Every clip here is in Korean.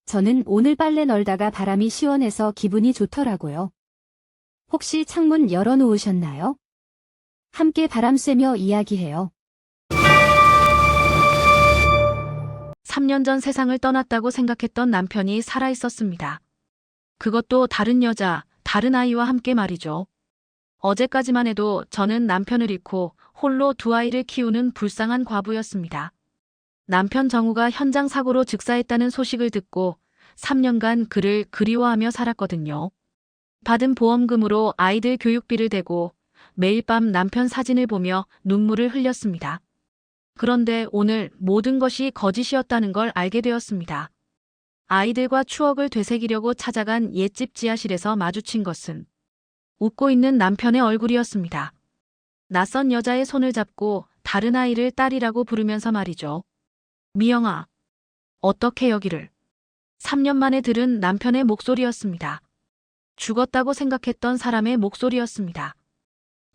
저는 오늘 빨래 널다가 바람이 시원해서 기분이 좋더라고요. 혹시 창문 열어놓으셨나요? 함께 바람 쐬며 이야기해요. 3년 전 세상을 떠났다고 생각했던 남편이 살아 있었습니다. 그것도 다른 여자, 다른 아이와 함께 말이죠. 어제까지만 해도 저는 남편을 잃고 홀로 두 아이를 키우는 불쌍한 과부였습니다. 남편 정우가 현장 사고로 즉사했다는 소식을 듣고 3년간 그를 그리워하며 살았거든요. 받은 보험금으로 아이들 교육비를 대고 매일 밤 남편 사진을 보며 눈물을 흘렸습니다. 그런데 오늘 모든 것이 거짓이었다는 걸 알게 되었습니다. 아이들과 추억을 되새기려고 찾아간 옛집 지하실에서 마주친 것은 웃고 있는 남편의 얼굴이었습니다. 낯선 여자의 손을 잡고 다른 아이를 딸이라고 부르면서 말이죠. 미영아, 어떻게 여기를? 3년 만에 들은 남편의 목소리였습니다. 죽었다고 생각했던 사람의 목소리였습니다.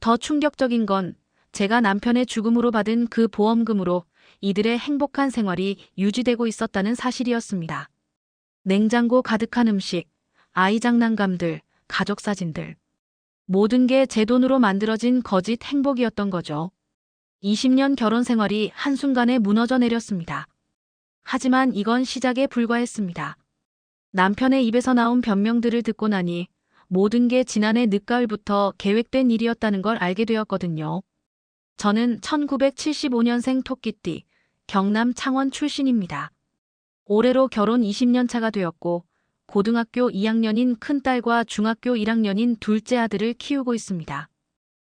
더 충격적인 건 제가 남편의 죽음으로 받은 그 보험금으로 이들의 행복한 생활이 유지되고 있었다는 사실이었습니다. 냉장고 가득한 음식, 아이 장난감들, 가족 사진들. 모든 게 제 돈으로 만들어진 거짓 행복이었던 거죠. 20년 결혼 생활이 한순간에 무너져 내렸습니다. 하지만 이건 시작에 불과했습니다. 남편의 입에서 나온 변명들을 듣고 나니 모든 게 지난해 늦가을부터 계획된 일이었다는 걸 알게 되었거든요. 저는 1975년생 토끼띠, 경남 창원 출신입니다. 올해로 결혼 20년 차가 되었고 고등학교 2학년인 큰딸과 중학교 1학년인 둘째 아들을 키우고 있습니다.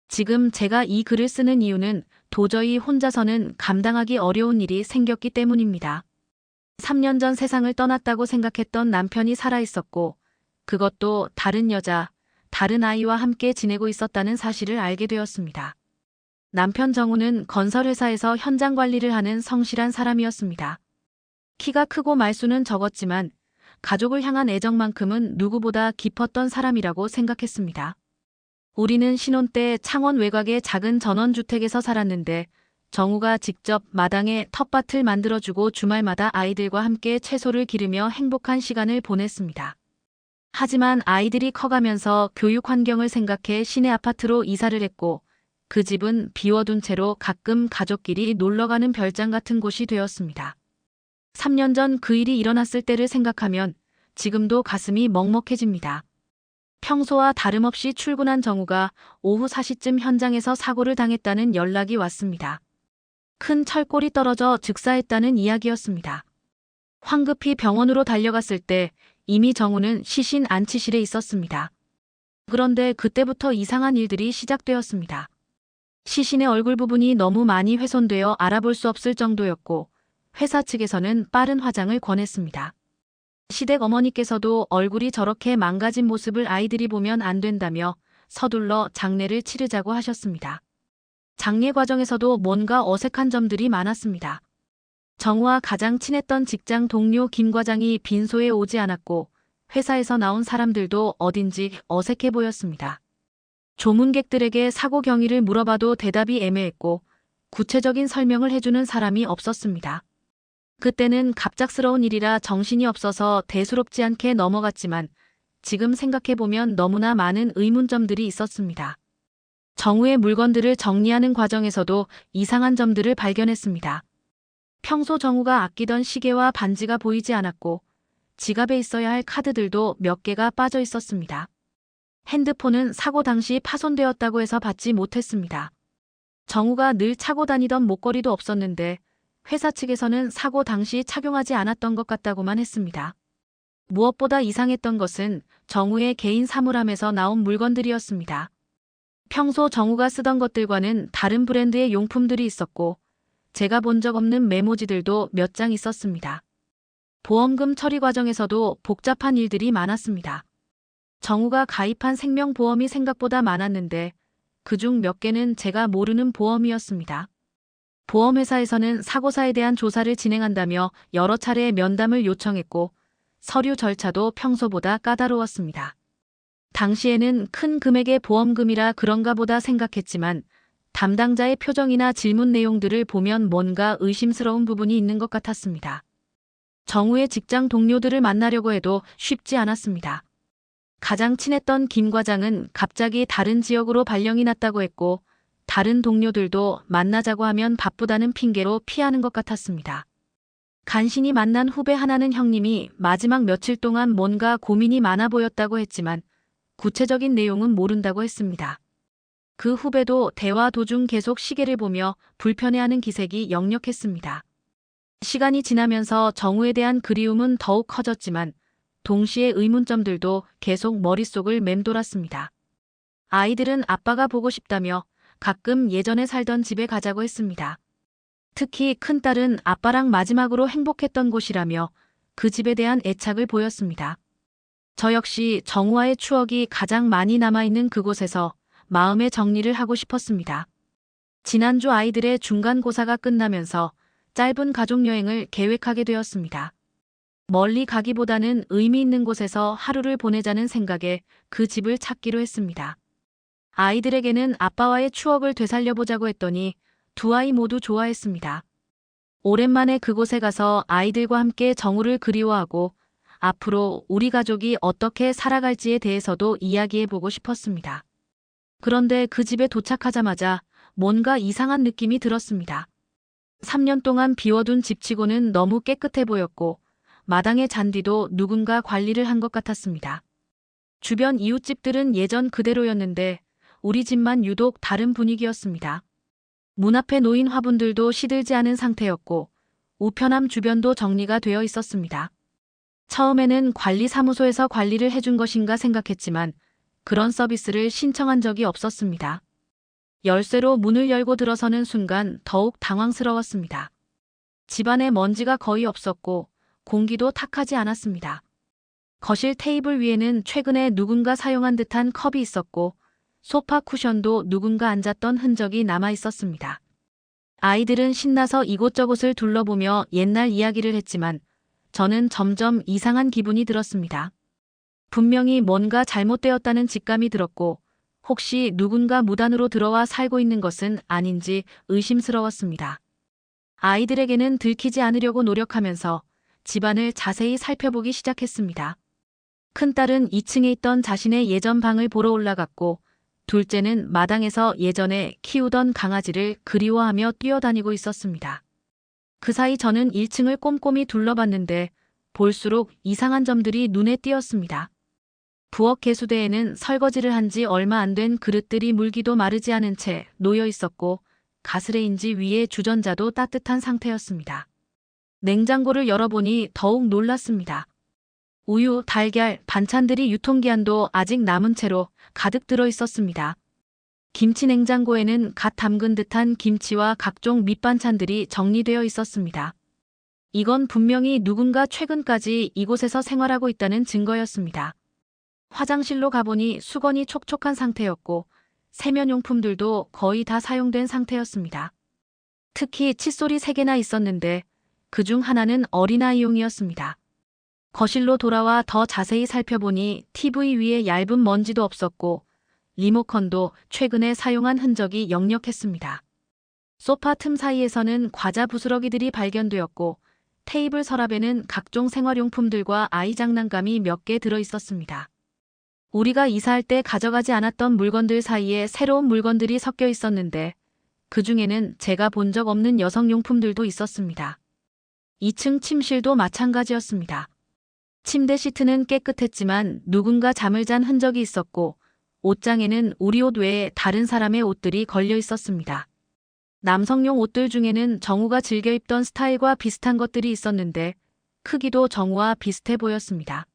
지금 제가 이 글을 쓰는 이유는 도저히 혼자서는 감당하기 어려운 일이 생겼기 때문입니다. 3년 전 세상을 떠났다고 생각했던 남편이 살아있었고 그것도 다른 여자, 다른 아이와 함께 지내고 있었다는 사실을 알게 되었습니다. 남편 정우는 건설회사에서 현장 관리를 하는 성실한 사람이었습니다. 키가 크고 말수는 적었지만 가족을 향한 애정만큼은 누구보다 깊었던 사람이라고 생각했습니다. 우리는 신혼 때 창원 외곽의 작은 전원주택에서 살았는데 정우가 직접 마당에 텃밭을 만들어주고 주말마다 아이들과 함께 채소를 기르며 행복한 시간을 보냈습니다. 하지만 아이들이 커가면서 교육 환경을 생각해 시내 아파트로 이사를 했고 그 집은 비워둔 채로 가끔 가족끼리 놀러가는 별장 같은 곳이 되었습니다. 3년 전 그 일이 일어났을 때를 생각하면 지금도 가슴이 먹먹해집니다. 평소와 다름없이 출근한 정우가 오후 4시쯤 현장에서 사고를 당했다는 연락이 왔습니다. 큰 철골이 떨어져 즉사했다는 이야기였습니다. 황급히 병원으로 달려갔을 때 이미 정우는 시신 안치실에 있었습니다. 그런데 그때부터 이상한 일들이 시작되었습니다. 시신의 얼굴 부분이 너무 많이 훼손되어 알아볼 수 없을 정도였고 회사 측에서는 빠른 화장을 권했습니다. 시댁 어머니께서도 얼굴이 저렇게 망가진 모습을 아이들이 보면 안 된다며 서둘러 장례를 치르자고 하셨습니다. 장례 과정에서도 뭔가 어색한 점들이 많았습니다. 정우와 가장 친했던 직장 동료 김 과장이 빈소에 오지 않았고 회사에서 나온 사람들도 어딘지 어색해 보였습니다. 조문객들에게 사고 경위를 물어봐도 대답이 애매했고 구체적인 설명을 해주는 사람이 없었습니다. 그때는 갑작스러운 일이라 정신이 없어서 대수롭지 않게 넘어갔지만 지금 생각해보면 너무나 많은 의문점들이 있었습니다. 정우의 물건들을 정리하는 과정에서도 이상한 점들을 발견했습니다. 평소 정우가 아끼던 시계와 반지가 보이지 않았고 지갑에 있어야 할 카드들도 몇 개가 빠져 있었습니다. 핸드폰은 사고 당시 파손되었다고 해서 받지 못했습니다. 정우가 늘 차고 다니던 목걸이도 없었는데 회사 측에서는 사고 당시 착용하지 않았던 것 같다고만 했습니다. 무엇보다 이상했던 것은 정우의 개인 사물함에서 나온 물건들이었습니다. 평소 정우가 쓰던 것들과는 다른 브랜드의 용품들이 있었고 제가 본 적 없는 메모지들도 몇 장 있었습니다. 보험금 처리 과정에서도 복잡한 일들이 많았습니다. 정우가 가입한 생명보험이 생각보다 많았는데 그중 몇 개는 제가 모르는 보험이었습니다. 보험회사에서는 사고사에 대한 조사를 진행한다며 여러 차례 면담을 요청했고 서류 절차도 평소보다 까다로웠습니다. 당시에는 큰 금액의 보험금이라 그런가 보다 생각했지만 담당자의 표정이나 질문 내용들을 보면 뭔가 의심스러운 부분이 있는 것 같았습니다. 정우의 직장 동료들을 만나려고 해도 쉽지 않았습니다. 가장 친했던 김 과장은 갑자기 다른 지역으로 발령이 났다고 했고, 다른 동료들도 만나자고 하면 바쁘다는 핑계로 피하는 것 같았습니다. 간신히 만난 후배 하나는 형님이 마지막 며칠 동안 뭔가 고민이 많아 보였다고 했지만 구체적인 내용은 모른다고 했습니다. 그 후배도 대화 도중 계속 시계를 보며 불편해하는 기색이 역력했습니다. 시간이 지나면서 정우에 대한 그리움은 더욱 커졌지만 동시에 의문점들도 계속 머릿속을 맴돌았습니다. 아이들은 아빠가 보고 싶다며 가끔 예전에 살던 집에 가자고 했습니다. 특히 큰딸은 아빠랑 마지막으로 행복했던 곳이라며 그 집에 대한 애착을 보였습니다. 저 역시 정우와의 추억이 가장 많이 남아있는 그곳에서 마음의 정리를 하고 싶었습니다. 지난주 아이들의 중간고사가 끝나면서 짧은 가족여행을 계획하게 되었습니다. 멀리 가기보다는 의미 있는 곳에서 하루를 보내자는 생각에 그 집을 찾기로 했습니다. 아이들에게는 아빠와의 추억을 되살려보자고 했더니 두 아이 모두 좋아했습니다. 오랜만에 그곳에 가서 아이들과 함께 정우를 그리워하고 앞으로 우리 가족이 어떻게 살아갈지에 대해서도 이야기해보고 싶었습니다. 그런데 그 집에 도착하자마자 뭔가 이상한 느낌이 들었습니다. 3년 동안 비워둔 집치고는 너무 깨끗해 보였고 마당의 잔디도 누군가 관리를 한 것 같았습니다. 주변 이웃집들은 예전 그대로였는데 우리 집만 유독 다른 분위기였습니다. 문 앞에 놓인 화분들도 시들지 않은 상태였고 우편함 주변도 정리가 되어 있었습니다. 처음에는 관리사무소에서 관리를 해준 것인가 생각했지만 그런 서비스를 신청한 적이 없었습니다. 열쇠로 문을 열고 들어서는 순간 더욱 당황스러웠습니다. 집안에 먼지가 거의 없었고 공기도 탁하지 않았습니다. 거실 테이블 위에는 최근에 누군가 사용한 듯한 컵이 있었고 소파 쿠션도 누군가 앉았던 흔적이 남아 있었습니다. 아이들은 신나서 이곳저곳을 둘러보며 옛날 이야기를 했지만 저는 점점 이상한 기분이 들었습니다. 분명히 뭔가 잘못되었다는 직감이 들었고 혹시 누군가 무단으로 들어와 살고 있는 것은 아닌지 의심스러웠습니다. 아이들에게는 들키지 않으려고 노력하면서 집안을 자세히 살펴보기 시작했습니다. 큰딸은 2층에 있던 자신의 예전 방을 보러 올라갔고 둘째는 마당에서 예전에 키우던 강아지를 그리워하며 뛰어다니고 있었습니다. 그 사이 저는 1층을 꼼꼼히 둘러봤는데 볼수록 이상한 점들이 눈에 띄었습니다. 부엌 개수대에는 설거지를 한 지 얼마 안 된 그릇들이 물기도 마르지 않은 채 놓여 있었고 가스레인지 위에 주전자도 따뜻한 상태였습니다. 냉장고를 열어보니 더욱 놀랐습니다. 우유, 달걀, 반찬들이 유통기한도 아직 남은 채로 가득 들어 있었습니다. 김치 냉장고에는 갓 담근 듯한 김치와 각종 밑반찬들이 정리되어 있었습니다. 이건 분명히 누군가 최근까지 이곳에서 생활하고 있다는 증거였습니다. 화장실로 가보니 수건이 촉촉한 상태였고 세면용품들도 거의 다 사용된 상태였습니다. 특히 칫솔이 3개나 있었는데 그중 하나는 어린아이용이었습니다. 거실로 돌아와 더 자세히 살펴보니 TV 위에 얇은 먼지도 없었고 리모컨도 최근에 사용한 흔적이 역력했습니다. 소파 틈 사이에서는 과자 부스러기들이 발견되었고 테이블 서랍에는 각종 생활용품들과 아이 장난감이 몇 개 들어 있었습니다. 우리가 이사할 때 가져가지 않았던 물건들 사이에 새로운 물건들이 섞여 있었는데 그 중에는 제가 본 적 없는 여성용품들도 있었습니다. 2층 침실도 마찬가지였습니다. 침대 시트는 깨끗했지만 누군가 잠을 잔 흔적이 있었고 옷장에는 우리 옷 외에 다른 사람의 옷들이 걸려 있었습니다. 남성용 옷들 중에는 정우가 즐겨 입던 스타일과 비슷한 것들이 있었는데 크기도 정우와 비슷해 보였습니다.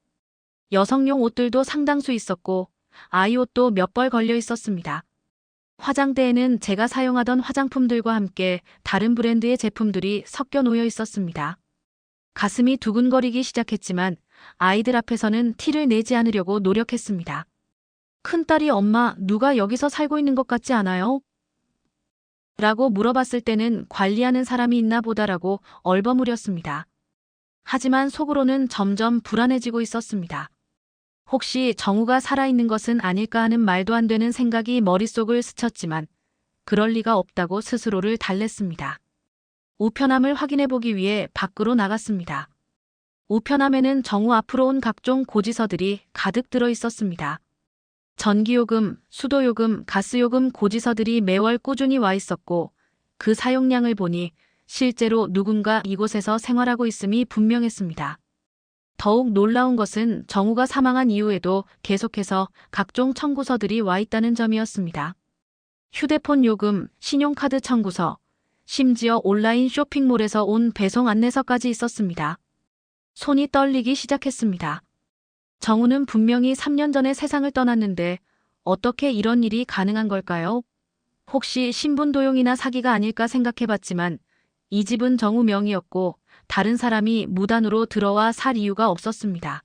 여성용 옷들도 상당수 있었고 아이 옷도 몇 벌 걸려 있었습니다. 화장대에는 제가 사용하던 화장품들과 함께 다른 브랜드의 제품들이 섞여 놓여 있었습니다. 가슴이 두근거리기 시작했지만 아이들 앞에서는 티를 내지 않으려고 노력했습니다. 큰딸이 엄마, 누가 여기서 살고 있는 것 같지 않아요? 라고 물어봤을 때는 관리하는 사람이 있나 보다라고 얼버무렸습니다. 하지만 속으로는 점점 불안해지고 있었습니다. 혹시 정우가 살아있는 것은 아닐까 하는 말도 안 되는 생각이 머릿속을 스쳤지만 그럴 리가 없다고 스스로를 달랬습니다. 우편함을 확인해 보기 위해 밖으로 나갔습니다. 우편함에는 정우 앞으로 온 각종 고지서들이 가득 들어 있었습니다. 전기요금, 수도요금, 가스요금 고지서들이 매월 꾸준히 와 있었고 그 사용량을 보니 실제로 누군가 이곳에서 생활하고 있음이 분명했습니다. 더욱 놀라운 것은 정우가 사망한 이후에도 계속해서 각종 청구서들이 와 있다는 점이었습니다. 휴대폰 요금, 신용카드 청구서, 심지어 온라인 쇼핑몰에서 온 배송 안내서까지 있었습니다. 손이 떨리기 시작했습니다. 정우는 분명히 3년 전에 세상을 떠났는데 어떻게 이런 일이 가능한 걸까요? 혹시 신분도용이나 사기가 아닐까 생각해봤지만 이 집은 정우 명의였고 다른 사람이 무단으로 들어와 살 이유가 없었습니다.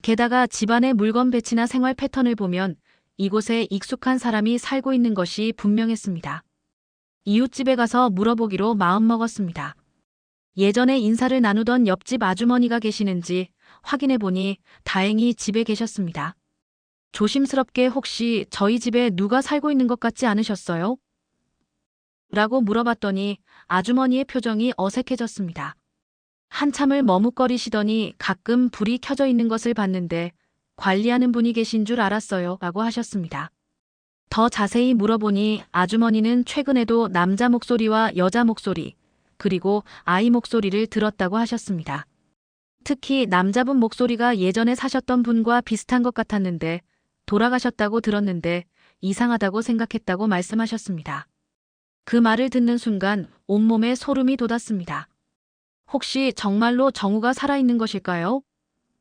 게다가 집안의 물건 배치나 생활 패턴을 보면 이곳에 익숙한 사람이 살고 있는 것이 분명했습니다. 이웃집에 가서 물어보기로 마음먹었습니다. 예전에 인사를 나누던 옆집 아주머니가 계시는지 확인해보니 다행히 집에 계셨습니다. 조심스럽게 혹시 저희 집에 누가 살고 있는 것 같지 않으셨어요? 라고 물어봤더니 아주머니의 표정이 어색해졌습니다. 한참을 머뭇거리시더니 가끔 불이 켜져 있는 것을 봤는데 관리하는 분이 계신 줄 알았어요 라고 하셨습니다. 더 자세히 물어보니 아주머니는 최근에도 남자 목소리와 여자 목소리, 그리고 아이 목소리를 들었다고 하셨습니다. 특히 남자분 목소리가 예전에 사셨던 분과 비슷한 것 같았는데 돌아가셨다고 들었는데 이상하다고 생각했다고 말씀하셨습니다. 그 말을 듣는 순간 온몸에 소름이 돋았습니다. 혹시 정말로 정우가 살아있는 것일까요?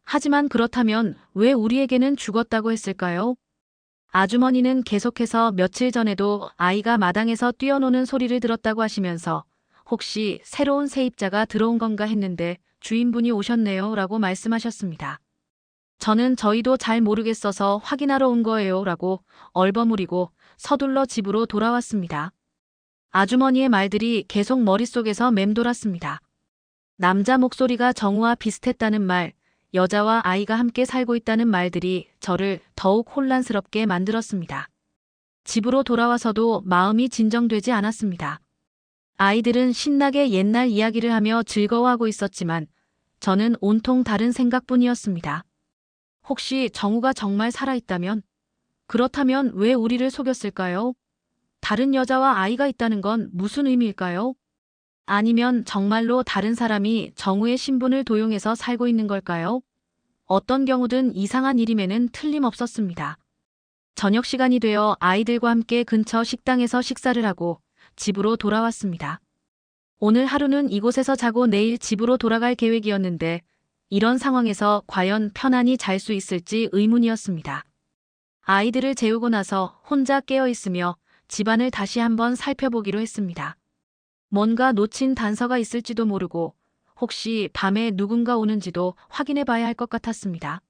하지만 그렇다면 왜 우리에게는 죽었다고 했을까요? 아주머니는 계속해서 며칠 전에도 아이가 마당에서 뛰어노는 소리를 들었다고 하시면서 혹시 새로운 세입자가 들어온 건가 했는데 주인분이 오셨네요 라고 말씀하셨습니다. 저는 저희도 잘 모르겠어서 확인하러 온 거예요 라고 얼버무리고 서둘러 집으로 돌아왔습니다. 아주머니의 말들이 계속 머릿속에서 맴돌았습니다. 남자 목소리가 정우와 비슷했다는 말, 여자와 아이가 함께 살고 있다는 말들이 저를 더욱 혼란스럽게 만들었습니다. 집으로 돌아와서도 마음이 진정되지 않았습니다. 아이들은 신나게 옛날 이야기를 하며 즐거워하고 있었지만 저는 온통 다른 생각뿐이었습니다. 혹시 정우가 정말 살아있다면? 그렇다면 왜 우리를 속였을까요? 다른 여자와 아이가 있다는 건 무슨 의미일까요? 아니면 정말로 다른 사람이 정우의 신분을 도용해서 살고 있는 걸까요? 어떤 경우든 이상한 일임에는 틀림없었습니다. 저녁 시간이 되어 아이들과 함께 근처 식당에서 식사를 하고 집으로 돌아왔습니다. 오늘 하루는 이곳에서 자고 내일 집으로 돌아갈 계획이었는데 이런 상황에서 과연 편안히 잘 수 있을지 의문이었습니다. 아이들을 재우고 나서 혼자 깨어 있으며 집안을 다시 한번 살펴보기로 했습니다. 뭔가 놓친 단서가 있을지도 모르고 혹시 밤에 누군가 오는지도 확인해 봐야 할 것 같았습니다.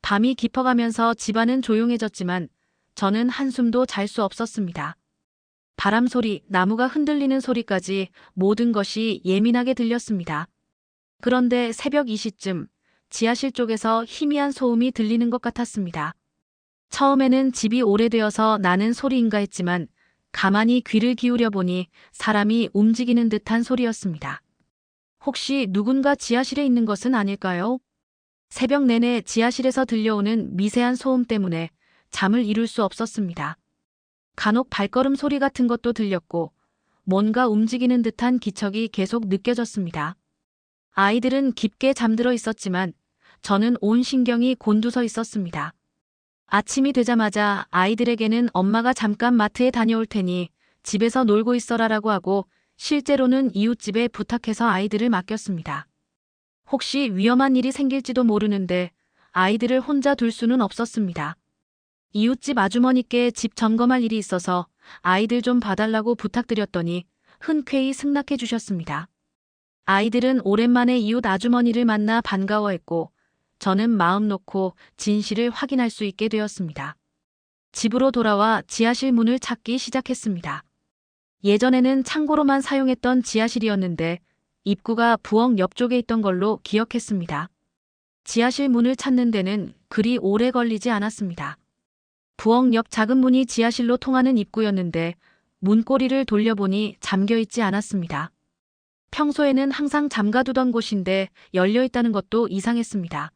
밤이 깊어가면서 집안은 조용해졌지만 저는 한숨도 잘 수 없었습니다. 바람 소리, 나무가 흔들리는 소리까지 모든 것이 예민하게 들렸습니다. 그런데 새벽 2시쯤 지하실 쪽에서 희미한 소음이 들리는 것 같았습니다. 처음에는 집이 오래되어서 나는 소리인가 했지만 가만히 귀를 기울여 보니 사람이 움직이는 듯한 소리였습니다. 혹시 누군가 지하실에 있는 것은 아닐까요? 새벽 내내 지하실에서 들려오는 미세한 소음 때문에 잠을 이룰 수 없었습니다. 간혹 발걸음 소리 같은 것도 들렸고 뭔가 움직이는 듯한 기척이 계속 느껴졌습니다. 아이들은 깊게 잠들어 있었지만 저는 온 신경이 곤두서 있었습니다. 아침이 되자마자 아이들에게는 엄마가 잠깐 마트에 다녀올 테니 집에서 놀고 있어라라고 하고 실제로는 이웃집에 부탁해서 아이들을 맡겼습니다. 혹시 위험한 일이 생길지도 모르는데 아이들을 혼자 둘 수는 없었습니다. 이웃집 아주머니께 집 점검할 일이 있어서 아이들 좀 봐달라고 부탁드렸더니 흔쾌히 승낙해 주셨습니다. 아이들은 오랜만에 이웃 아주머니를 만나 반가워했고 저는 마음 놓고 진실을 확인할 수 있게 되었습니다. 집으로 돌아와 지하실 문을 찾기 시작했습니다. 예전에는 창고로만 사용했던 지하실이었는데 입구가 부엌 옆쪽에 있던 걸로 기억했습니다. 지하실 문을 찾는 데는 그리 오래 걸리지 않았습니다. 부엌 옆 작은 문이 지하실로 통하는 입구였는데 문고리를 돌려보니 잠겨있지 않았습니다. 평소에는 항상 잠가두던 곳인데 열려 있다는 것도 이상했습니다.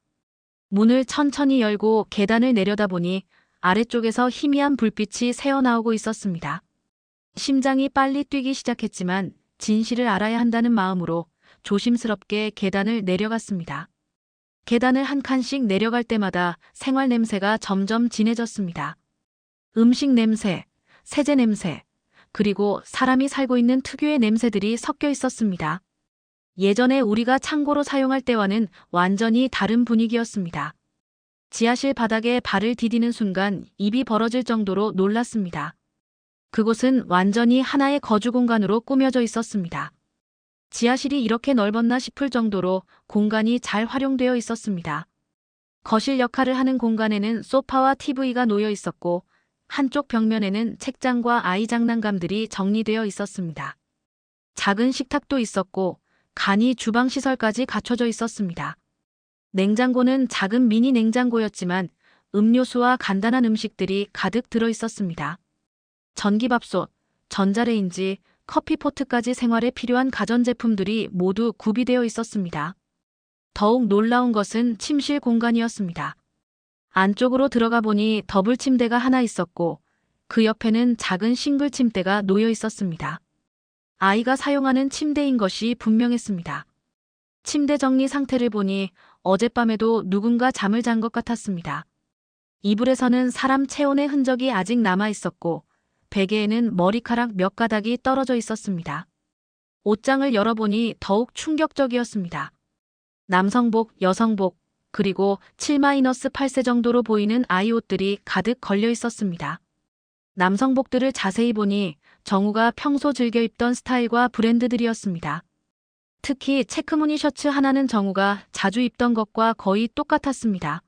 문을 천천히 열고 계단을 내려다보니 아래쪽에서 희미한 불빛이 새어나오고 있었습니다. 심장이 빨리 뛰기 시작했지만 진실을 알아야 한다는 마음으로 조심스럽게 계단을 내려갔습니다. 계단을 한 칸씩 내려갈 때마다 생활 냄새가 점점 진해졌습니다. 음식 냄새, 세제 냄새, 그리고 사람이 살고 있는 특유의 냄새들이 섞여 있었습니다. 예전에 우리가 창고로 사용할 때와는 완전히 다른 분위기였습니다. 지하실 바닥에 발을 디디는 순간 입이 벌어질 정도로 놀랐습니다. 그곳은 완전히 하나의 거주 공간으로 꾸며져 있었습니다. 지하실이 이렇게 넓었나 싶을 정도로 공간이 잘 활용되어 있었습니다. 거실 역할을 하는 공간에는 소파와 TV가 놓여 있었고 한쪽 벽면에는 책장과 아이 장난감들이 정리되어 있었습니다. 작은 식탁도 있었고 간이 주방 시설까지 갖춰져 있었습니다. 냉장고는 작은 미니 냉장고였지만 음료수와 간단한 음식들이 가득 들어 있었습니다. 전기밥솥, 전자레인지, 커피포트까지 생활에 필요한 가전제품들이 모두 구비되어 있었습니다. 더욱 놀라운 것은 침실 공간이었습니다. 안쪽으로 들어가 보니 더블 침대가 하나 있었고 그 옆에는 작은 싱글 침대가 놓여 있었습니다. 아이가 사용하는 침대인 것이 분명했습니다. 침대 정리 상태를 보니 어젯밤에도 누군가 잠을 잔 것 같았습니다. 이불에서는 사람 체온의 흔적이 아직 남아 있었고 베개에는 머리카락 몇 가닥이 떨어져 있었습니다. 옷장을 열어보니 더욱 충격적이었습니다. 남성복, 여성복, 그리고 7-8세 정도로 보이는 아이 옷들이 가득 걸려 있었습니다. 남성복들을 자세히 보니 정우가 평소 즐겨 입던 스타일과 브랜드들이었습니다. 특히 체크무늬 셔츠 하나는 정우가 자주 입던 것과 거의 똑같았습니다.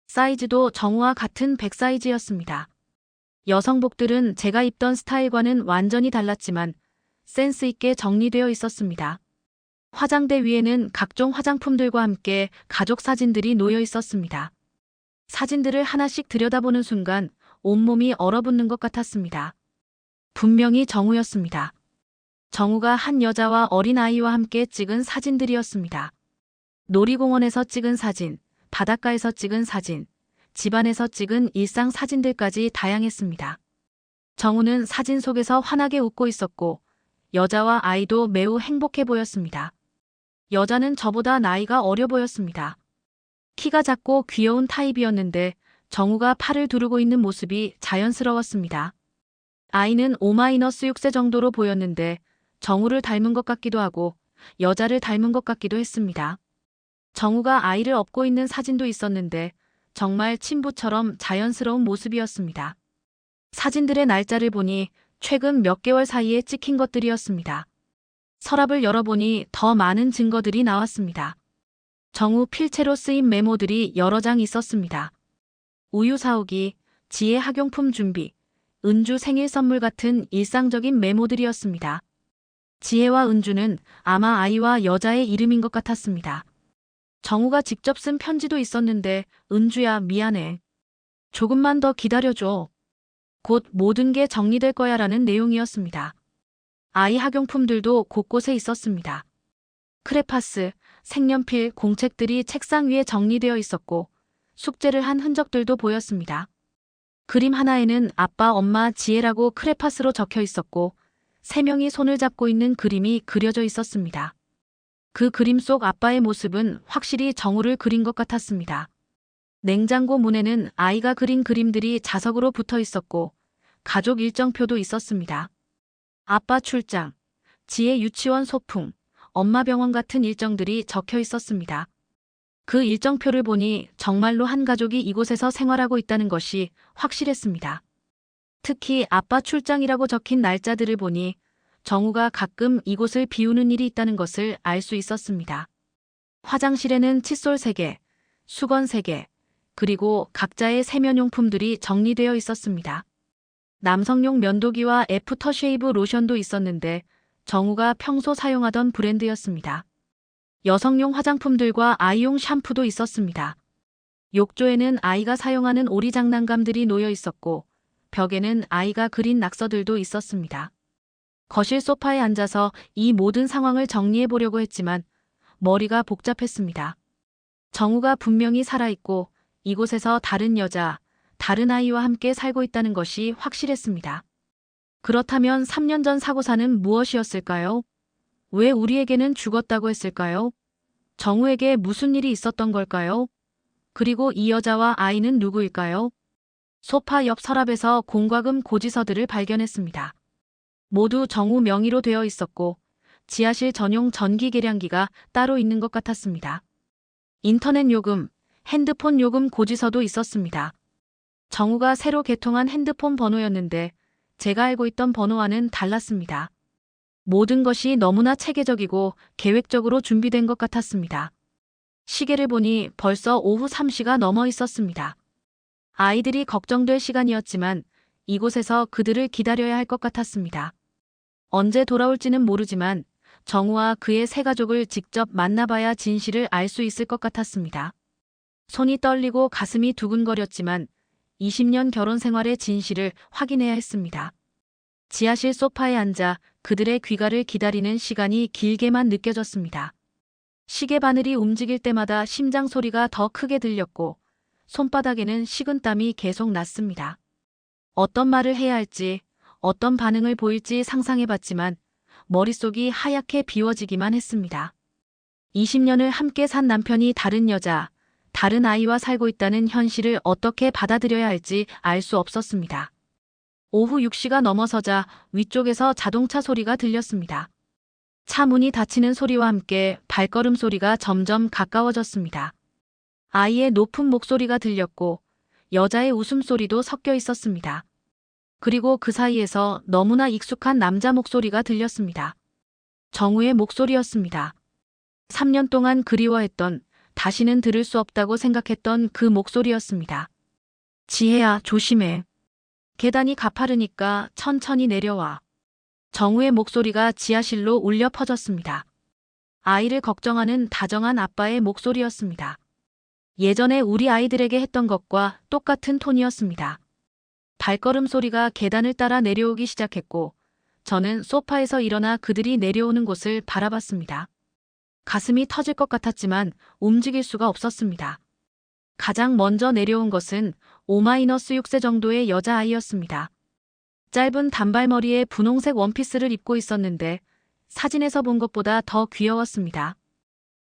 사이즈도 정우와 같은 100 사이즈였습니다. 여성복들은 제가 입던 스타일과는 완전히 달랐지만 센스 있게 정리되어 있었습니다. 화장대 위에는 각종 화장품들과 함께 가족 사진들이 놓여 있었습니다. 사진들을 하나씩 들여다보는 순간 온몸이 얼어붙는 것 같았습니다. 분명히 정우였습니다. 정우가 한 여자와 어린 아이와 함께 찍은 사진들이었습니다. 놀이공원에서 찍은 사진, 바닷가에서 찍은 사진, 집안에서 찍은 일상 사진들까지 다양했습니다. 정우는 사진 속에서 환하게 웃고 있었고 여자와 아이도 매우 행복해 보였습니다. 여자는 저보다 나이가 어려 보였습니다. 키가 작고 귀여운 타입이었는데 정우가 팔을 두르고 있는 모습이 자연스러웠습니다. 아이는 5-6세 정도로 보였는데 정우를 닮은 것 같기도 하고 여자를 닮은 것 같기도 했습니다. 정우가 아이를 업고 있는 사진도 있었는데 정말 친부처럼 자연스러운 모습이었습니다. 사진들의 날짜를 보니 최근 몇 개월 사이에 찍힌 것들이었습니다. 서랍을 열어보니 더 많은 증거들이 나왔습니다. 정우 필체로 쓰인 메모들이 여러 장 있었습니다. 우유 사오기, 지혜 학용품 준비, 은주 생일 선물 같은 일상적인 메모들이었습니다. 지혜와 은주는 아마 아이와 여자의 이름인 것 같았습니다. 정우가 직접 쓴 편지도 있었는데 은주야 미안해. 조금만 더 기다려줘. 곧 모든 게 정리될 거야 라는 내용이었습니다. 아이 학용품들도 곳곳에 있었습니다. 크레파스, 색연필, 공책들이 책상 위에 정리되어 있었고 숙제를 한 흔적들도 보였습니다. 그림 하나에는 아빠, 엄마, 지혜라고 크레파스로 적혀 있었고 3명이 손을 잡고 있는 그림이 그려져 있었습니다. 그 그림 속 아빠의 모습은 확실히 정우를 그린 것 같았습니다. 냉장고 문에는 아이가 그린 그림들이 자석으로 붙어 있었고 가족 일정표도 있었습니다. 아빠 출장, 지혜 유치원 소풍, 엄마 병원 같은 일정들이 적혀 있었습니다. 그 일정표를 보니 정말로 한 가족이 이곳에서 생활하고 있다는 것이 확실했습니다. 특히 아빠 출장이라고 적힌 날짜들을 보니 정우가 가끔 이곳을 비우는 일이 있다는 것을 알 수 있었습니다. 화장실에는 칫솔 3개, 수건 3개, 그리고 각자의 세면용품들이 정리되어 있었습니다. 남성용 면도기와 애프터쉐이브 로션도 있었는데 정우가 평소 사용하던 브랜드였습니다. 여성용 화장품들과 아이용 샴푸도 있었습니다. 욕조에는 아이가 사용하는 오리 장난감들이 놓여 있었고 벽에는 아이가 그린 낙서들도 있었습니다. 거실 소파에 앉아서 이 모든 상황을 정리해 보려고 했지만 머리가 복잡했습니다. 정우가 분명히 살아있고 이곳에서 다른 여자, 다른 아이와 함께 살고 있다는 것이 확실했습니다. 그렇다면 3년 전 사고사는 무엇이었을까요? 왜 우리에게는 죽었다고 했을까요? 정우에게 무슨 일이 있었던 걸까요? 그리고 이 여자와 아이는 누구일까요? 소파 옆 서랍에서 공과금 고지서들을 발견했습니다. 모두 정우 명의로 되어 있었고 지하실 전용 전기 계량기가 따로 있는 것 같았습니다. 인터넷 요금, 핸드폰 요금 고지서도 있었습니다. 정우가 새로 개통한 핸드폰 번호였는데 제가 알고 있던 번호와는 달랐습니다. 모든 것이 너무나 체계적이고 계획적으로 준비된 것 같았습니다. 시계를 보니 벌써 오후 3시가 넘어 있었습니다. 아이들이 걱정될 시간이었지만 이곳에서 그들을 기다려야 할 것 같았습니다. 언제 돌아올지는 모르지만 정우와 그의 세 가족을 직접 만나봐야 진실을 알 수 있을 것 같았습니다. 손이 떨리고 가슴이 두근거렸지만 20년 결혼 생활의 진실을 확인해야 했습니다. 지하실 소파에 앉아 그들의 귀가를 기다리는 시간이 길게만 느껴졌습니다. 시계 바늘이 움직일 때마다 심장 소리가 더 크게 들렸고 손바닥에는 식은땀이 계속 났습니다. 어떤 말을 해야 할지, 어떤 반응을 보일지 상상해봤지만 머릿속이 하얗게 비워지기만 했습니다. 20년을 함께 산 남편이 다른 여자, 다른 아이와 살고 있다는 현실을 어떻게 받아들여야 할지 알 수 없었습니다. 오후 6시가 넘어서자 위쪽에서 자동차 소리가 들렸습니다. 차 문이 닫히는 소리와 함께 발걸음 소리가 점점 가까워졌습니다. 아이의 높은 목소리가 들렸고 여자의 웃음소리도 섞여 있었습니다. 그리고 그 사이에서 너무나 익숙한 남자 목소리가 들렸습니다. 정우의 목소리였습니다. 3년 동안 그리워했던, 다시는 들을 수 없다고 생각했던 그 목소리였습니다. 지혜야, 조심해. 계단이 가파르니까 천천히 내려와. 정우의 목소리가 지하실로 울려 퍼졌습니다. 아이를 걱정하는 다정한 아빠의 목소리였습니다. 예전에 우리 아이들에게 했던 것과 똑같은 톤이었습니다. 발걸음 소리가 계단을 따라 내려오기 시작했고 저는 소파에서 일어나 그들이 내려오는 곳을 바라봤습니다. 가슴이 터질 것 같았지만 움직일 수가 없었습니다. 가장 먼저 내려온 것은 5-6세 정도의 여자아이였습니다. 짧은 단발머리에 분홍색 원피스를 입고 있었는데 사진에서 본 것보다 더 귀여웠습니다.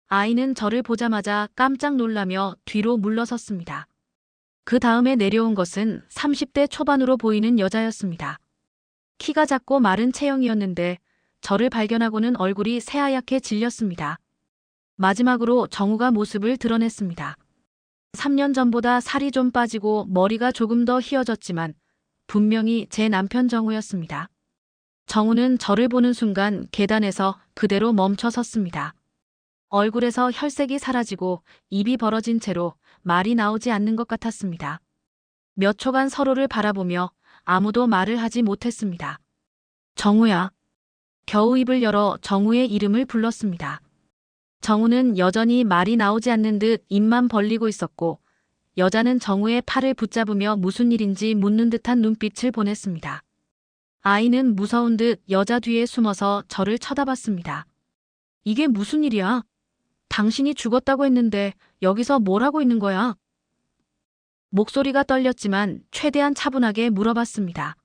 아이는 저를 보자마자 깜짝 놀라며 뒤로 물러섰습니다. 그 다음에 내려온 것은 30대 초반으로 보이는 여자였습니다. 키가 작고 마른 체형이었는데 저를 발견하고는 얼굴이 새하얗게 질렸습니다. 마지막으로 정우가 모습을 드러냈습니다. 3년 전보다 살이 좀 빠지고 머리가 조금 더 휘어졌지만 분명히 제 남편 정우였습니다. 정우는 저를 보는 순간 계단에서 그대로 멈춰 섰습니다. 얼굴에서 혈색이 사라지고 입이 벌어진 채로 말이 나오지 않는 것 같았습니다. 몇 초간 서로를 바라보며 아무도 말을 하지 못했습니다. 정우야. 겨우 입을 열어 정우의 이름을 불렀습니다. 정우는 여전히 말이 나오지 않는 듯 입만 벌리고 있었고 여자는 정우의 팔을 붙잡으며 무슨 일인지 묻는 듯한 눈빛을 보냈습니다. 아이는 무서운 듯 여자 뒤에 숨어서 저를 쳐다봤습니다. 이게 무슨 일이야? 당신이 죽었다고 했는데 여기서 뭘 하고 있는 거야? 목소리가 떨렸지만 최대한 차분하게 물어봤습니다.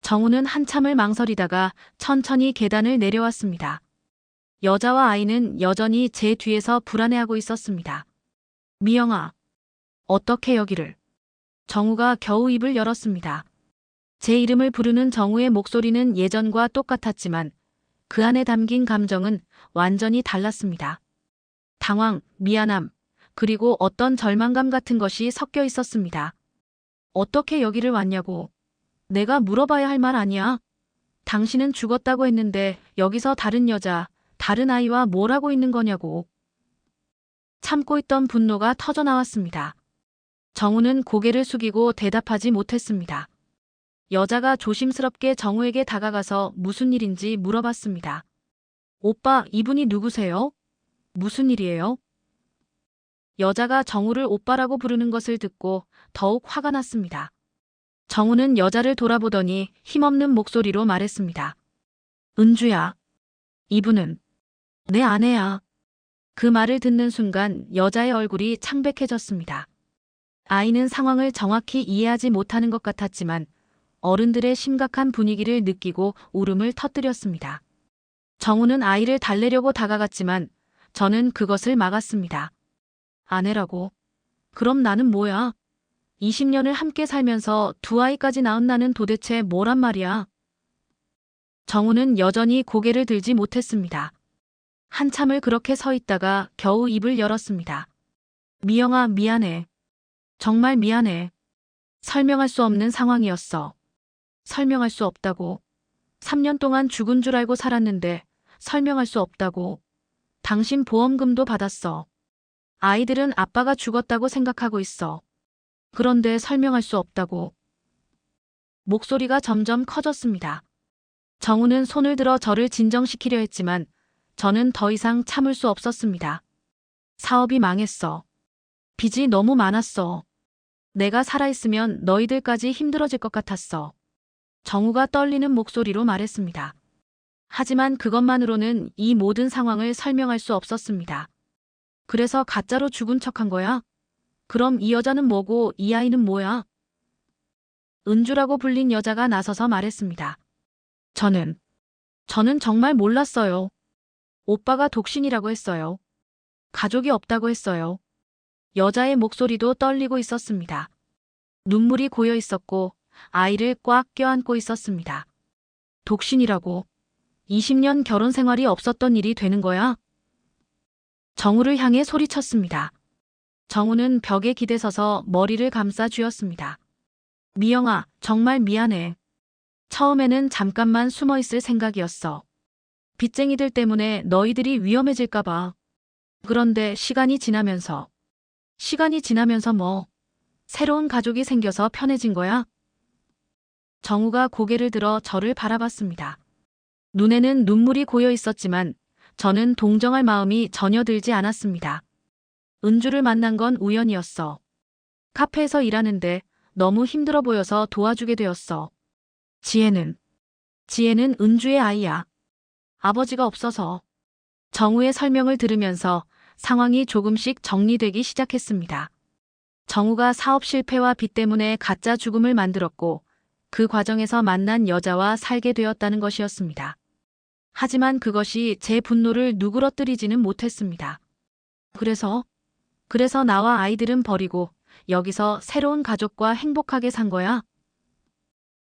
정우는 한참을 망설이다가 천천히 계단을 내려왔습니다. 여자와 아이는 여전히 제 뒤에서 불안해하고 있었습니다. 미영아, 어떻게 여기를? 정우가 겨우 입을 열었습니다. 제 이름을 부르는 정우의 목소리는 예전과 똑같았지만 그 안에 담긴 감정은 완전히 달랐습니다. 당황, 미안함, 그리고 어떤 절망감 같은 것이 섞여 있었습니다. 어떻게 여기를 왔냐고. 내가 물어봐야 할 말 아니야. 당신은 죽었다고 했는데 여기서 다른 여자, 다른 아이와 뭘 하고 있는 거냐고. 참고 있던 분노가 터져나왔습니다. 정우는 고개를 숙이고 대답하지 못했습니다. 여자가 조심스럽게 정우에게 다가가서 무슨 일인지 물어봤습니다. 오빠, 이분이 누구세요? 무슨 일이에요? 여자가 정우를 오빠라고 부르는 것을 듣고 더욱 화가 났습니다. 정우는 여자를 돌아보더니 힘없는 목소리로 말했습니다. 은주야. 이분은 내 아내야. 그 말을 듣는 순간 여자의 얼굴이 창백해졌습니다. 아이는 상황을 정확히 이해하지 못하는 것 같았지만 어른들의 심각한 분위기를 느끼고 울음을 터뜨렸습니다. 정우는 아이를 달래려고 다가갔지만 저는 그것을 막았습니다. 아내라고? 그럼 나는 뭐야? 20년을 함께 살면서 두 아이까지 낳은 나는 도대체 뭐란 말이야? 정우는 여전히 고개를 들지 못했습니다. 한참을 그렇게 서 있다가 겨우 입을 열었습니다. 미영아, 미안해. 정말 미안해. 설명할 수 없는 상황이었어. 설명할 수 없다고. 3년 동안 죽은 줄 알고 살았는데 설명할 수 없다고. 당신 보험금도 받았어. 아이들은 아빠가 죽었다고 생각하고 있어. 그런데 설명할 수 없다고. 목소리가 점점 커졌습니다. 정우는 손을 들어 저를 진정시키려 했지만 저는 더 이상 참을 수 없었습니다. 사업이 망했어. 빚이 너무 많았어. 내가 살아있으면 너희들까지 힘들어질 것 같았어. 정우가 떨리는 목소리로 말했습니다. 하지만 그것만으로는 이 모든 상황을 설명할 수 없었습니다. 그래서 가짜로 죽은 척한 거야? 그럼 이 여자는 뭐고 이 아이는 뭐야? 은주라고 불린 여자가 나서서 말했습니다. 저는 정말 몰랐어요. 오빠가 독신이라고 했어요. 가족이 없다고 했어요. 여자의 목소리도 떨리고 있었습니다. 눈물이 고여 있었고 아이를 꽉 껴안고 있었습니다. 독신이라고? 20년 결혼 생활이 없었던 일이 되는 거야? 정우를 향해 소리쳤습니다. 정우는 벽에 기대서서 머리를 감싸 쥐었습니다. 미영아, 정말 미안해. 처음에는 잠깐만 숨어 있을 생각이었어. 빚쟁이들 때문에 너희들이 위험해질까 봐. 그런데 시간이 지나면서 뭐, 새로운 가족이 생겨서 편해진 거야? 정우가 고개를 들어 저를 바라봤습니다. 눈에는 눈물이 고여 있었지만 저는 동정할 마음이 전혀 들지 않았습니다. 은주를 만난 건 우연이었어. 카페에서 일하는데 너무 힘들어 보여서 도와주게 되었어. 지혜는 은주의 아이야. 아버지가 없어서. 정우의 설명을 들으면서 상황이 조금씩 정리되기 시작했습니다. 정우가 사업 실패와 빚 때문에 가짜 죽음을 만들었고 그 과정에서 만난 여자와 살게 되었다는 것이었습니다. 하지만 그것이 제 분노를 누그러뜨리지는 못했습니다. 그래서 나와 아이들은 버리고 여기서 새로운 가족과 행복하게 산 거야?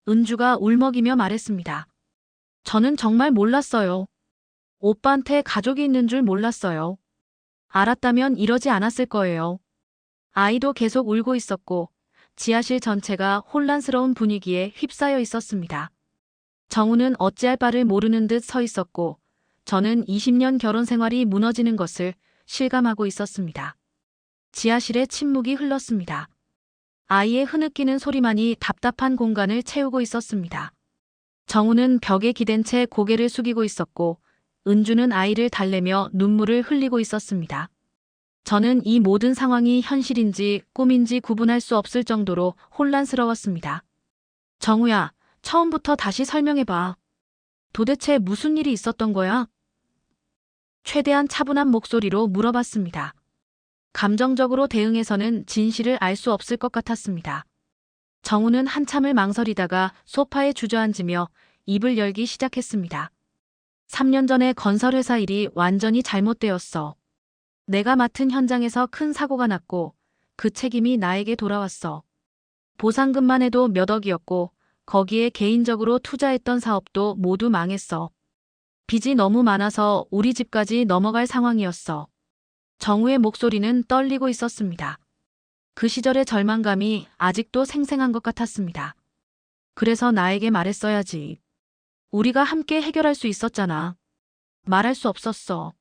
은주가 울먹이며 말했습니다. 저는 정말 몰랐어요. 오빠한테 가족이 있는 줄 몰랐어요. 알았다면 이러지 않았을 거예요. 아이도 계속 울고 있었고 지하실 전체가 혼란스러운 분위기에 휩싸여 있었습니다. 정우는 어찌할 바를 모르는 듯 서 있었고 저는 20년 결혼 생활이 무너지는 것을 실감하고 있었습니다. 지하실에 침묵이 흘렀습니다. 아이의 흐느끼는 소리만이 답답한 공간을 채우고 있었습니다. 정우는 벽에 기댄 채 고개를 숙이고 있었고 은주는 아이를 달래며 눈물을 흘리고 있었습니다. 저는 이 모든 상황이 현실인지 꿈인지 구분할 수 없을 정도로 혼란스러웠습니다. 정우야, 처음부터 다시 설명해봐. 도대체 무슨 일이 있었던 거야? 최대한 차분한 목소리로 물어봤습니다. 감정적으로 대응해서는 진실을 알 수 없을 것 같았습니다. 정우는 한참을 망설이다가 소파에 주저앉으며 입을 열기 시작했습니다. 3년 전에 건설회사 일이 완전히 잘못되었어. 내가 맡은 현장에서 큰 사고가 났고 그 책임이 나에게 돌아왔어. 보상금만 해도 몇 억이었고 거기에 개인적으로 투자했던 사업도 모두 망했어. 빚이 너무 많아서 우리 집까지 넘어갈 상황이었어. 정우의 목소리는 떨리고 있었습니다. 그 시절의 절망감이 아직도 생생한 것 같았습니다. 그래서 나에게 말했어야지. 우리가 함께 해결할 수 있었잖아. 말할 수 없었어.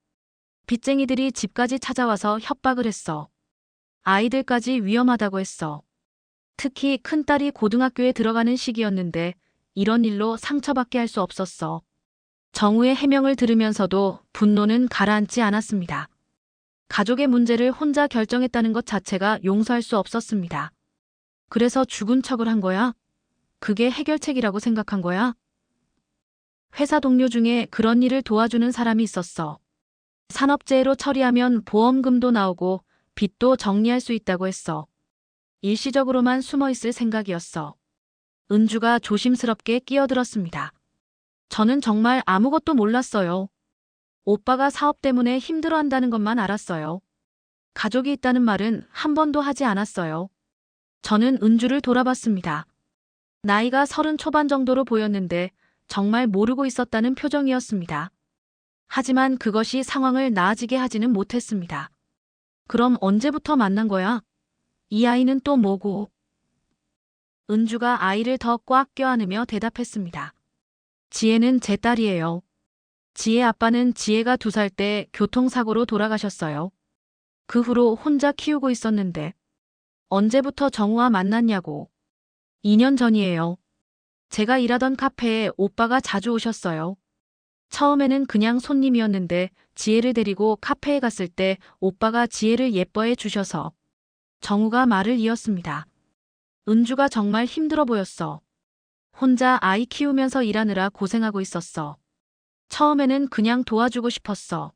빚쟁이들이 집까지 찾아와서 협박을 했어. 아이들까지 위험하다고 했어. 특히 큰딸이 고등학교에 들어가는 시기였는데 이런 일로 상처받게 할 수 없었어. 정우의 해명을 들으면서도 분노는 가라앉지 않았습니다. 가족의 문제를 혼자 결정했다는 것 자체가 용서할 수 없었습니다. 그래서 죽은 척을 한 거야? 그게 해결책이라고 생각한 거야? 회사 동료 중에 그런 일을 도와주는 사람이 있었어. 산업재해로 처리하면 보험금도 나오고 빚도 정리할 수 있다고 했어. 일시적으로만 숨어 있을 생각이었어. 은주가 조심스럽게 끼어들었습니다. 저는 정말 아무것도 몰랐어요. 오빠가 사업 때문에 힘들어한다는 것만 알았어요. 가족이 있다는 말은 한 번도 하지 않았어요. 저는 은주를 돌아봤습니다. 나이가 30 초반 정도로 보였는데 정말 모르고 있었다는 표정이었습니다. 하지만 그것이 상황을 나아지게 하지는 못했습니다. 그럼 언제부터 만난 거야? 이 아이는 또 뭐고? 은주가 아이를 더 꽉 껴안으며 대답했습니다. 지혜는 제 딸이에요. 지혜 아빠는 지혜가 2살 때 교통사고로 돌아가셨어요. 그 후로 혼자 키우고 있었는데 언제부터 정우와 만났냐고. 2년 전이에요. 제가 일하던 카페에 오빠가 자주 오셨어요. 처음에는 그냥 손님이었는데 지혜를 데리고 카페에 갔을 때 오빠가 지혜를 예뻐해 주셔서 정우가 말을 이었습니다. 은주가 정말 힘들어 보였어. 혼자 아이 키우면서 일하느라 고생하고 있었어. 처음에는 그냥 도와주고 싶었어.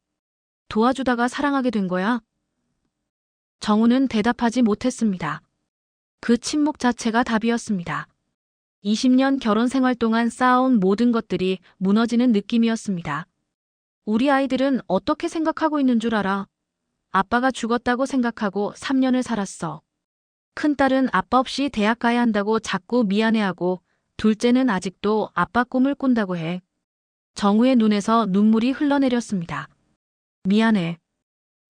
도와주다가 사랑하게 된 거야? 정우는 대답하지 못했습니다. 그 침묵 자체가 답이었습니다. 20년 결혼 생활 동안 쌓아온 모든 것들이 무너지는 느낌이었습니다. 우리 아이들은 어떻게 생각하고 있는 줄 알아? 아빠가 죽었다고 생각하고 3년을 살았어. 큰딸은 아빠 없이 대학 가야 한다고 자꾸 미안해하고 둘째는 아직도 아빠 꿈을 꾼다고 해. 정우의 눈에서 눈물이 흘러내렸습니다. 미안해.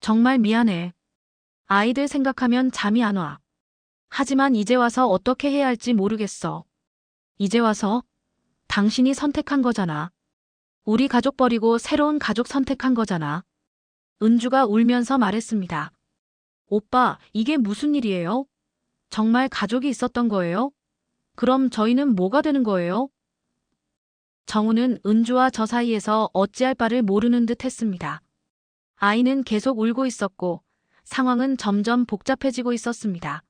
정말 미안해. 아이들 생각하면 잠이 안 와. 하지만 이제 와서 어떻게 해야 할지 모르겠어. 이제 와서? 당신이 선택한 거잖아. 우리 가족 버리고 새로운 가족 선택한 거잖아. 은주가 울면서 말했습니다. 오빠, 이게 무슨 일이에요? 정말 가족이 있었던 거예요? 그럼 저희는 뭐가 되는 거예요? 정우는 은주와 저 사이에서 어찌할 바를 모르는 듯 했습니다. 아이는 계속 울고 있었고 상황은 점점 복잡해지고 있었습니다.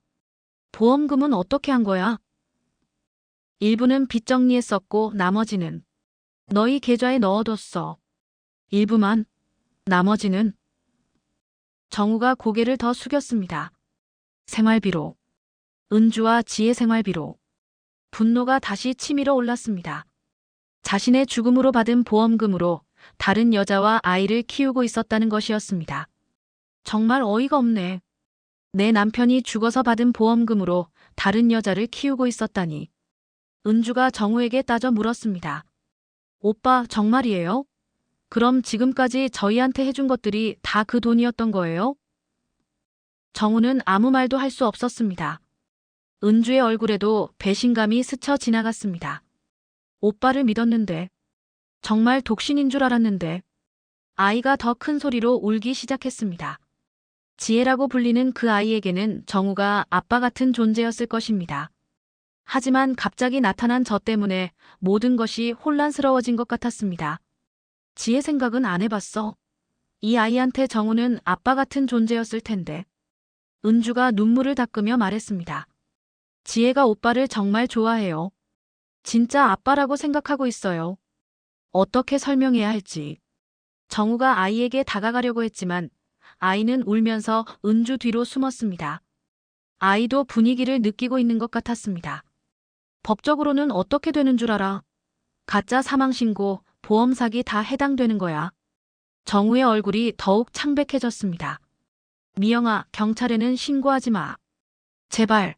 보험금은 어떻게 한 거야? 일부는 빚 정리했었고 나머지는 너희 계좌에 넣어뒀어. 일부만. 나머지는? 정우가 고개를 더 숙였습니다. 생활비로. 은주와 지혜 생활비로. 분노가 다시 치밀어 올랐습니다. 자신의 죽음으로 받은 보험금으로 다른 여자와 아이를 키우고 있었다는 것이었습니다. 정말 어이가 없네. 내 남편이 죽어서 받은 보험금으로 다른 여자를 키우고 있었다니. 은주가 정우에게 따져 물었습니다. 오빠, 정말이에요? 그럼 지금까지 저희한테 해준 것들이 다 그 돈이었던 거예요? 정우는 아무 말도 할 수 없었습니다. 은주의 얼굴에도 배신감이 스쳐 지나갔습니다. 오빠를 믿었는데, 정말 독신인 줄 알았는데, 아이가 더 큰 소리로 울기 시작했습니다. 지혜라고 불리는 그 아이에게는 정우가 아빠 같은 존재였을 것입니다. 하지만 갑자기 나타난 저 때문에 모든 것이 혼란스러워진 것 같았습니다. 지혜 생각은 안 해봤어. 이 아이한테 정우는 아빠 같은 존재였을 텐데. 은주가 눈물을 닦으며 말했습니다. 지혜가 오빠를 정말 좋아해요. 진짜 아빠라고 생각하고 있어요. 어떻게 설명해야 할지. 정우가 아이에게 다가가려고 했지만 아이는 울면서 은주 뒤로 숨었습니다. 아이도 분위기를 느끼고 있는 것 같았습니다. 법적으로는 어떻게 되는 줄 알아? 가짜 사망신고, 보험 사기 다 해당되는 거야. 정우의 얼굴이 더욱 창백해졌습니다. 미영아, 경찰에는 신고하지 마. 제발.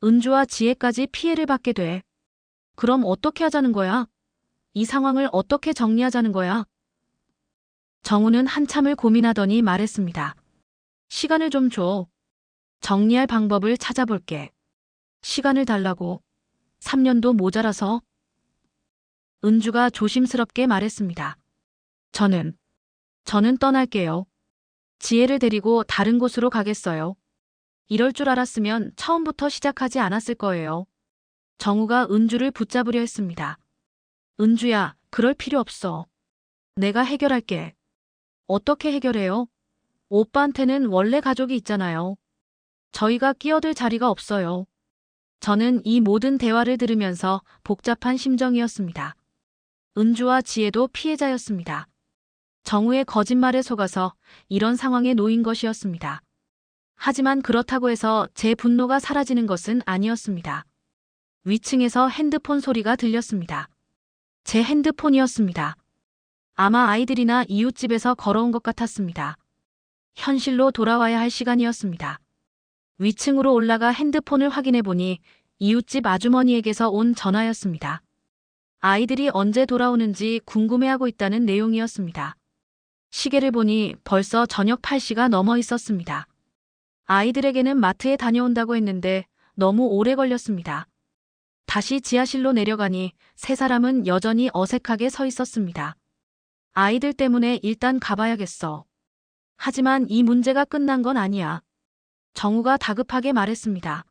은주와 지혜까지 피해를 받게 돼. 그럼 어떻게 하자는 거야? 이 상황을 어떻게 정리하자는 거야? 정우는 한참을 고민하더니 말했습니다. 시간을 좀 줘. 정리할 방법을 찾아볼게. 시간을 달라고. 3년도 모자라서. 은주가 조심스럽게 말했습니다. 저는 떠날게요. 지혜를 데리고 다른 곳으로 가겠어요. 이럴 줄 알았으면 처음부터 시작하지 않았을 거예요. 정우가 은주를 붙잡으려 했습니다. 은주야, 그럴 필요 없어. 내가 해결할게. 어떻게 해결해요? 오빠한테는 원래 가족이 있잖아요. 저희가 끼어들 자리가 없어요. 저는 이 모든 대화를 들으면서 복잡한 심정이었습니다. 은주와 지혜도 피해자였습니다. 정우의 거짓말에 속아서 이런 상황에 놓인 것이었습니다. 하지만 그렇다고 해서 제 분노가 사라지는 것은 아니었습니다. 위층에서 핸드폰 소리가 들렸습니다. 제 핸드폰이었습니다. 아마 아이들이나 이웃집에서 걸어온 것 같았습니다. 현실로 돌아와야 할 시간이었습니다. 위층으로 올라가 핸드폰을 확인해 보니 이웃집 아주머니에게서 온 전화였습니다. 아이들이 언제 돌아오는지 궁금해하고 있다는 내용이었습니다. 시계를 보니 벌써 저녁 8시가 넘어 있었습니다. 아이들에게는 마트에 다녀온다고 했는데 너무 오래 걸렸습니다. 다시 지하실로 내려가니 세 사람은 여전히 어색하게 서 있었습니다. 아이들 때문에 일단 가봐야겠어. 하지만 이 문제가 끝난 건 아니야. 정우가 다급하게 말했습니다.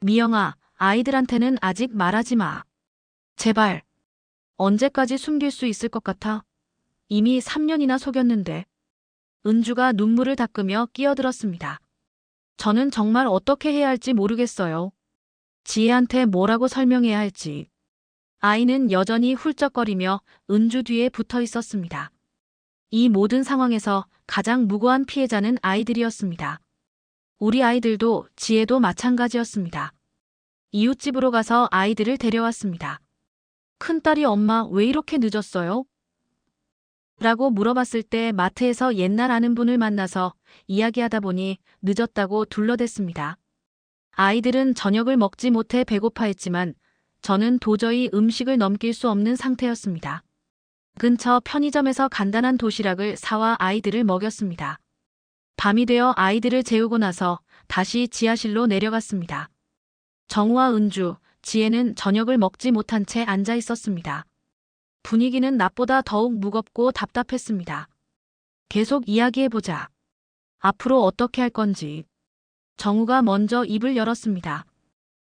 미영아, 아이들한테는 아직 말하지 마. 제발. 언제까지 숨길 수 있을 것 같아? 이미 3년이나 속였는데. 은주가 눈물을 닦으며 끼어들었습니다. 저는 정말 어떻게 해야 할지 모르겠어요. 지혜한테 뭐라고 설명해야 할지. 아이는 여전히 훌쩍거리며 은주 뒤에 붙어 있었습니다. 이 모든 상황에서 가장 무고한 피해자는 아이들이었습니다. 우리 아이들도 지혜도 마찬가지였습니다. 이웃집으로 가서 아이들을 데려왔습니다. 큰딸이 엄마 왜 이렇게 늦었어요? 라고 물어봤을 때 마트에서 옛날 아는 분을 만나서 이야기하다 보니 늦었다고 둘러댔습니다. 아이들은 저녁을 먹지 못해 배고파했지만 저는 도저히 음식을 넘길 수 없는 상태였습니다. 근처 편의점에서 간단한 도시락을 사와 아이들을 먹였습니다. 밤이 되어 아이들을 재우고 나서 다시 지하실로 내려갔습니다. 정우와 은주, 지혜는 저녁을 먹지 못한 채 앉아 있었습니다. 분위기는 낮보다 더욱 무겁고 답답했습니다. 계속 이야기해보자. 앞으로 어떻게 할 건지. 정우가 먼저 입을 열었습니다.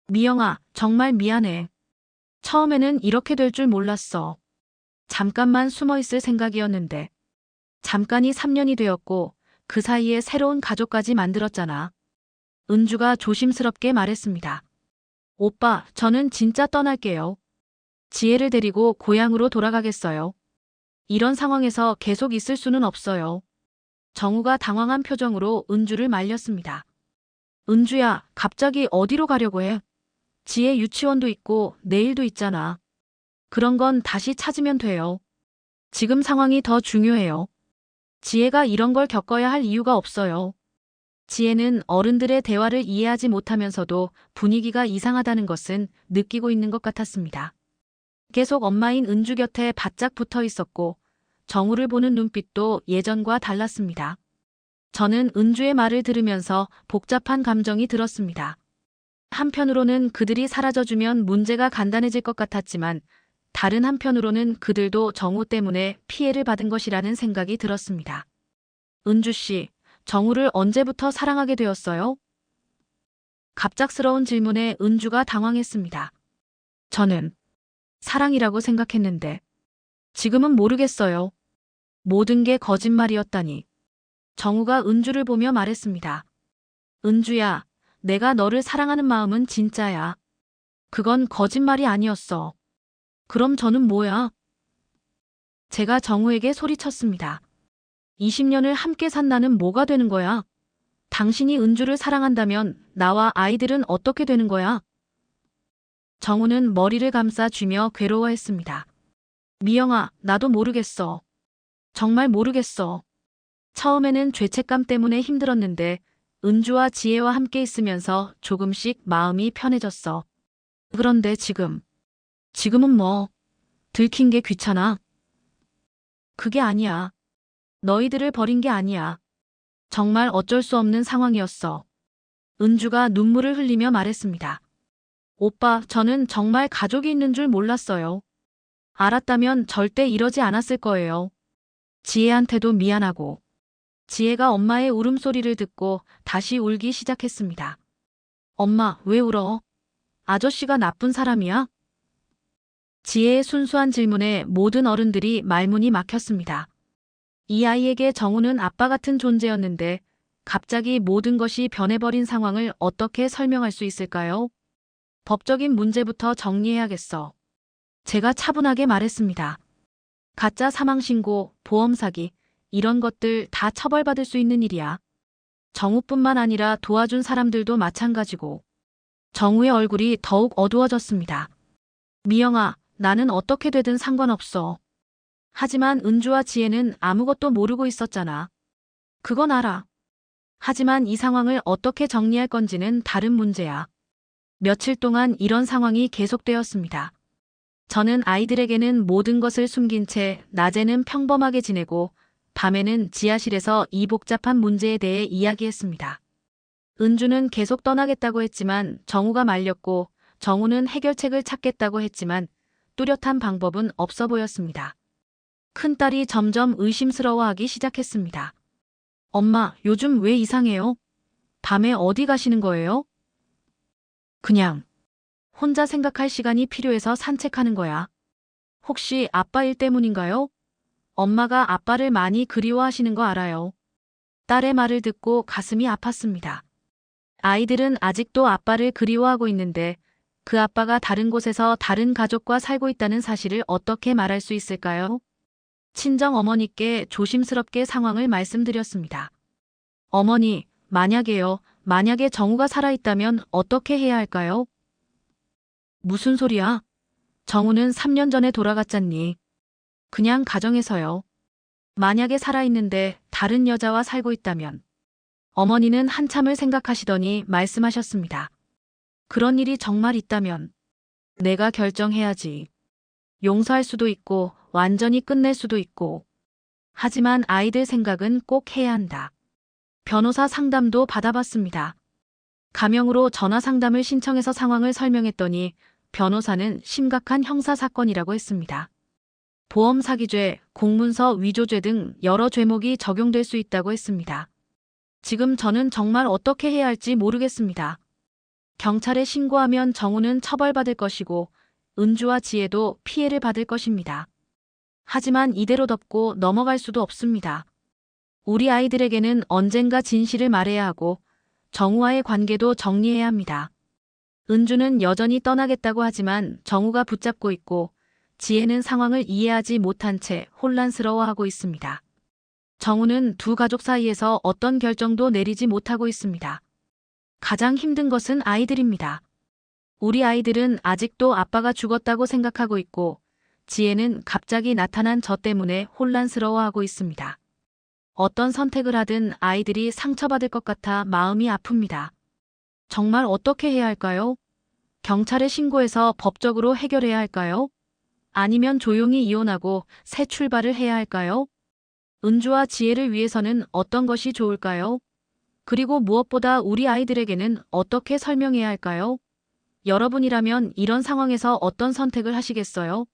미영아, 정말 미안해. 처음에는 이렇게 될 줄 몰랐어. 잠깐만 숨어 있을 생각이었는데. 잠깐이 3년이 되었고 그 사이에 새로운 가족까지 만들었잖아. 은주가 조심스럽게 말했습니다. 오빠, 저는 진짜 떠날게요. 지혜를 데리고 고향으로 돌아가겠어요. 이런 상황에서 계속 있을 수는 없어요. 정우가 당황한 표정으로 은주를 말렸습니다. 은주야, 갑자기 어디로 가려고 해? 지혜 유치원도 있고 내일도 있잖아. 그런 건 다시 찾으면 돼요. 지금 상황이 더 중요해요. 지혜가 이런 걸 겪어야 할 이유가 없어요. 지혜는 어른들의 대화를 이해하지 못하면서도 분위기가 이상하다는 것은 느끼고 있는 것 같았습니다. 계속 엄마인 은주 곁에 바짝 붙어 있었고 정우를 보는 눈빛도 예전과 달랐습니다. 저는 은주의 말을 들으면서 복잡한 감정이 들었습니다. 한편으로는 그들이 사라져주면 문제가 간단해질 것 같았지만 다른 한편으로는 그들도 정우 때문에 피해를 받은 것이라는 생각이 들었습니다. 은주 씨, 정우를 언제부터 사랑하게 되었어요? 갑작스러운 질문에 은주가 당황했습니다. 저는 사랑이라고 생각했는데 지금은 모르겠어요. 모든 게 거짓말이었다니. 정우가 은주를 보며 말했습니다. 은주야, 내가 너를 사랑하는 마음은 진짜야. 그건 거짓말이 아니었어. 그럼 저는 뭐야? 제가 정우에게 소리쳤습니다. 20년을 함께 산 나는 뭐가 되는 거야? 당신이 은주를 사랑한다면 나와 아이들은 어떻게 되는 거야? 정우는 머리를 감싸 쥐며 괴로워했습니다. 미영아, 나도 모르겠어. 정말 모르겠어. 처음에는 죄책감 때문에 힘들었는데 은주와 지혜와 함께 있으면서 조금씩 마음이 편해졌어. 그런데 지금은 뭐? 들킨 게 귀찮아? 그게 아니야. 너희들을 버린 게 아니야. 정말 어쩔 수 없는 상황이었어. 은주가 눈물을 흘리며 말했습니다. 오빠, 저는 정말 가족이 있는 줄 몰랐어요. 알았다면 절대 이러지 않았을 거예요. 지혜한테도 미안하고. 지혜가 엄마의 울음소리를 듣고 다시 울기 시작했습니다. 엄마, 왜 울어? 아저씨가 나쁜 사람이야? 지혜의 순수한 질문에 모든 어른들이 말문이 막혔습니다. 이 아이에게 정우는 아빠 같은 존재였는데 갑자기 모든 것이 변해버린 상황을 어떻게 설명할 수 있을까요? 법적인 문제부터 정리해야겠어. 제가 차분하게 말했습니다. 가짜 사망신고, 보험 사기, 이런 것들 다 처벌받을 수 있는 일이야. 정우뿐만 아니라 도와준 사람들도 마찬가지고. 정우의 얼굴이 더욱 어두워졌습니다. 미영아, 나는 어떻게 되든 상관없어. 하지만 은주와 지혜는 아무것도 모르고 있었잖아. 그건 알아. 하지만 이 상황을 어떻게 정리할 건지는 다른 문제야. 며칠 동안 이런 상황이 계속되었습니다. 저는 아이들에게는 모든 것을 숨긴 채 낮에는 평범하게 지내고 밤에는 지하실에서 이 복잡한 문제에 대해 이야기했습니다. 은주는 계속 떠나겠다고 했지만 정우가 말렸고 정우는 해결책을 찾겠다고 했지만 뚜렷한 방법은 없어 보였습니다. 큰딸이 점점 의심스러워하기 시작했습니다. 엄마, 요즘 왜 이상해요? 밤에 어디 가시는 거예요? 그냥 혼자 생각할 시간이 필요해서 산책하는 거야. 혹시 아빠 일 때문인가요? 엄마가 아빠를 많이 그리워하시는 거 알아요. 딸의 말을 듣고 가슴이 아팠습니다. 아이들은 아직도 아빠를 그리워하고 있는데 그 아빠가 다른 곳에서 다른 가족과 살고 있다는 사실을 어떻게 말할 수 있을까요? 친정 어머니께 조심스럽게 상황을 말씀드렸습니다. 어머니, 만약에 정우가 살아있다면 어떻게 해야 할까요? 무슨 소리야? 정우는 3년 전에 돌아갔잖니. 그냥 가정에서요. 만약에 살아있는데 다른 여자와 살고 있다면. 어머니는 한참을 생각하시더니 말씀하셨습니다. 그런 일이 정말 있다면 내가 결정해야지. 용서할 수도 있고 완전히 끝낼 수도 있고. 하지만 아이들 생각은 꼭 해야 한다. 변호사 상담도 받아봤습니다. 가명으로 전화 상담을 신청해서 상황을 설명했더니 변호사는 심각한 형사사건이라고 했습니다. 보험 사기죄, 공문서 위조죄 등 여러 죄목이 적용될 수 있다고 했습니다. 지금 저는 정말 어떻게 해야 할지 모르겠습니다. 경찰에 신고하면 정우는 처벌받을 것이고 은주와 지혜도 피해를 받을 것입니다. 하지만 이대로 덮고 넘어갈 수도 없습니다. 우리 아이들에게는 언젠가 진실을 말해야 하고 정우와의 관계도 정리해야 합니다. 은주는 여전히 떠나겠다고 하지만 정우가 붙잡고 있고 지혜는 상황을 이해하지 못한 채 혼란스러워하고 있습니다. 정우는 두 가족 사이에서 어떤 결정도 내리지 못하고 있습니다. 가장 힘든 것은 아이들입니다. 우리 아이들은 아직도 아빠가 죽었다고 생각하고 있고 지혜는 갑자기 나타난 저 때문에 혼란스러워하고 있습니다. 어떤 선택을 하든 아이들이 상처받을 것 같아 마음이 아픕니다. 정말 어떻게 해야 할까요? 경찰에 신고해서 법적으로 해결해야 할까요? 아니면 조용히 이혼하고 새 출발을 해야 할까요? 은주와 지혜를 위해서는 어떤 것이 좋을까요? 그리고 무엇보다 우리 아이들에게는 어떻게 설명해야 할까요? 여러분이라면 이런 상황에서 어떤 선택을 하시겠어요?